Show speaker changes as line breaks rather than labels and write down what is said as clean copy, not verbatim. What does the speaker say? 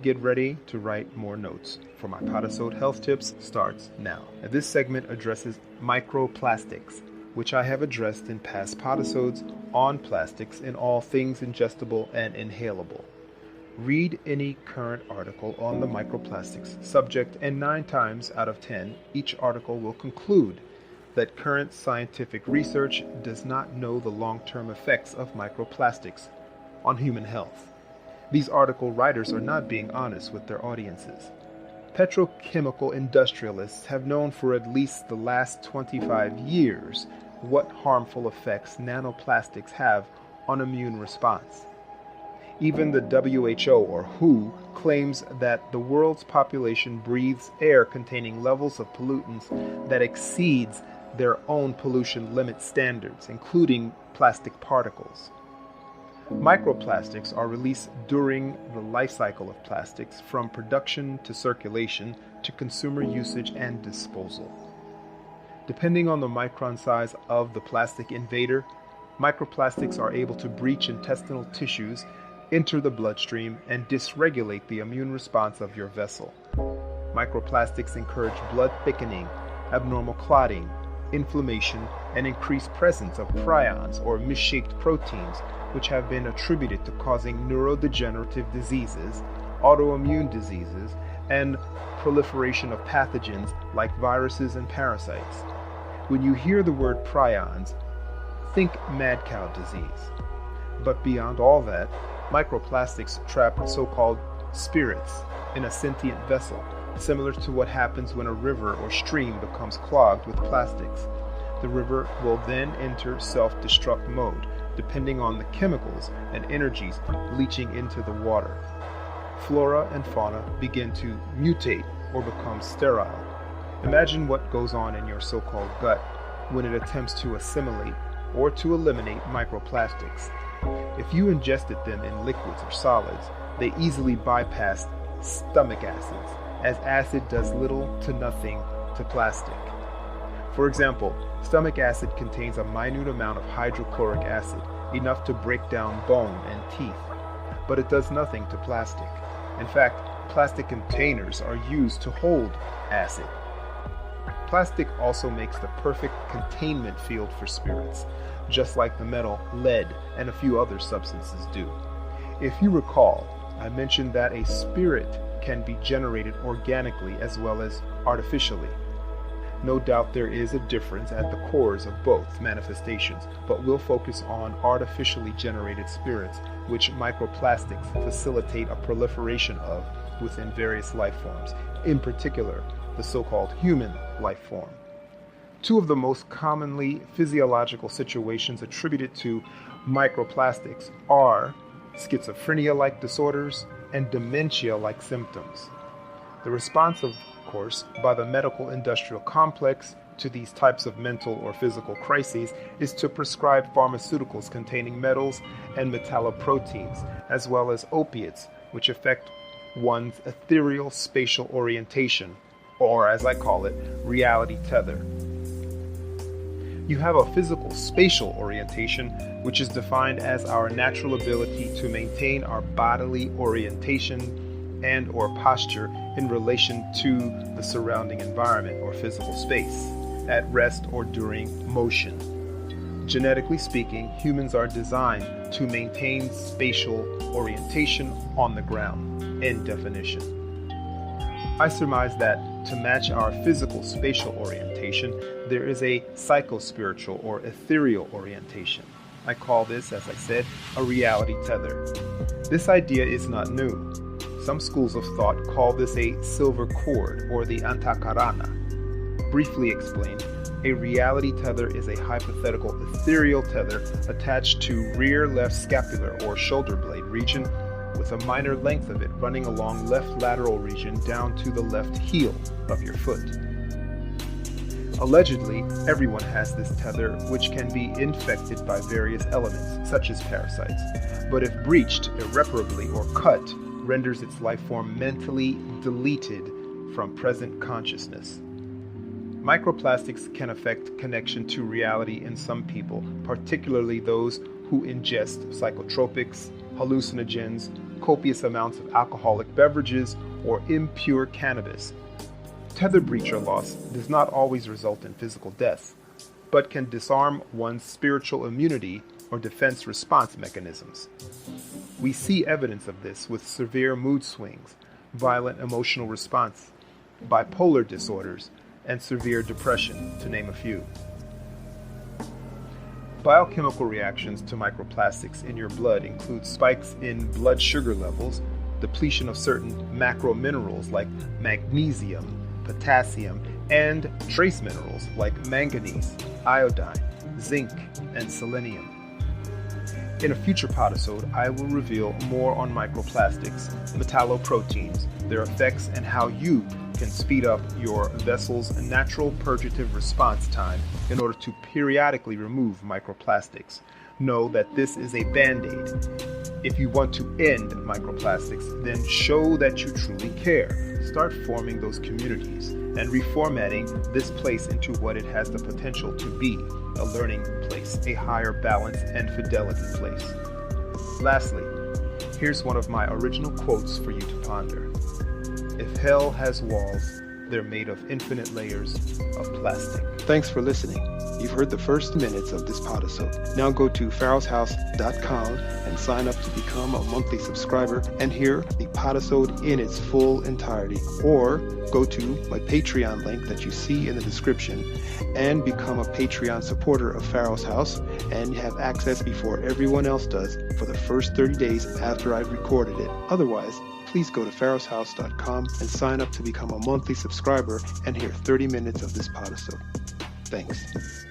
Get ready to write more notes, for my Podisode Health Tips starts now. And this segment addresses microplastics, which I have addressed in past Podisodes on plastics in all things ingestible and inhalable. Read any current article on the microplastics subject, and 9 times out of 10, each article will conclude that current scientific research does not know the long-term effects of microplastics on human health. These article writers are not being honest with their audiences. Petrochemical industrialists have known for at least the last 25 years what harmful effects nanoplastics have on immune response. Even the WHO, or WHO, claims that the world's population breathes air containing levels of pollutants that exceeds their own pollution limit standards, including plastic particles. Microplastics are released during the life cycle of plastics, from production to circulation to consumer usage and disposal. Depending on the micron size of the plastic invader, microplastics are able to breach intestinal tissues, enter the bloodstream, and dysregulate the immune response of your vessel. Microplastics encourage blood thickening, abnormal clotting, inflammation, and increased presence of prions or misshaped proteins, which have been attributed to causing neurodegenerative diseases, autoimmune diseases, and proliferation of pathogens like viruses and parasites. When you hear the word prions, think mad cow disease. But beyond all that, microplastics trap so-called spirits in a sentient vessel, similar to what happens when a river or stream becomes clogged with plastics. The river will then enter self-destruct mode, depending on the chemicals and energies leaching into the water. Flora and fauna begin to mutate or become sterile. Imagine what goes on in your so-called gut when it attempts to assimilate or to eliminate microplastics. If you ingested them in liquids or solids, they easily bypass stomach acids, as acid does little to nothing to plastic. For example, stomach acid contains a minute amount of hydrochloric acid, enough to break down bone and teeth, but it does nothing to plastic. In fact, plastic containers are used to hold acid. Plastic also makes the perfect containment field for spirits, just like the metal lead and a few other substances do. If you recall, I mentioned that a spirit can be generated organically as well as artificially. No doubt there is a difference at the cores of both manifestations, but we'll focus on artificially generated spirits, which microplastics facilitate a proliferation of within various life forms, in particular the so-called human life form. 2 of the most commonly physiological situations attributed to microplastics are schizophrenia-like disorders and dementia-like symptoms. The response, of course, by the medical industrial complex to these types of mental or physical crises is to prescribe pharmaceuticals containing metals and metalloproteins, as well as opiates, which affect one's ethereal spatial orientation, or as I call it, reality tether. You have a physical spatial orientation, which is defined as our natural ability to maintain our bodily orientation and or posture in relation to the surrounding environment or physical space, at rest or during motion. Genetically speaking, humans are designed to maintain spatial orientation on the ground. End definition. I surmise that to match our physical spatial orientation, there is a psychospiritual or ethereal orientation. I call this, as I said, a reality tether. This idea is not new. Some schools of thought call this a silver cord or the antakarana. Briefly explained, a reality tether is a hypothetical ethereal tether attached to rear left scapular or shoulder blade region, with a minor length of it running along left lateral region down to the left heel of your foot. Allegedly, everyone has this tether, which can be infected by various elements, such as parasites, but if breached irreparably or cut, renders its life form mentally deleted from present consciousness. Microplastics can affect connection to reality in some people, particularly those who ingest psychotropics, hallucinogens, copious amounts of alcoholic beverages, or impure cannabis. Tether breach or loss does not always result in physical death, but can disarm one's spiritual immunity or defense response mechanisms. We see evidence of this with severe mood swings, violent emotional response, bipolar disorders, and severe depression, to name a few. Biochemical reactions to microplastics in your blood include spikes in blood sugar levels, depletion of certain macrominerals like magnesium, potassium, and trace minerals like manganese, iodine, zinc, and selenium. In a future podisode, I will reveal more on microplastics, metalloproteins, their effects, and how you can speed up your vessel's natural purgative response time in order to periodically remove microplastics. Know that this is a band-aid. If you want to end microplastics, then show that you truly care. Start forming those communities and reformatting this place into what it has the potential to be, a learning place, a higher balance and fidelity place. Lastly, here's one of my original quotes for you to ponder. If hell has walls, they're made of infinite layers of plastic. Thanks for listening. You've heard the first minutes of this podisode. Now go to pharaohshouse.com and sign up to become a monthly subscriber and hear the podisode in its full entirety. Or go to my Patreon link that you see in the description and become a Patreon supporter of Pharaoh's House and have access before everyone else does for the first 30 days after I've recorded it. Otherwise, please go to pharaohshouse.com and sign up to become a monthly subscriber and hear 30 minutes of this podisode. Thanks.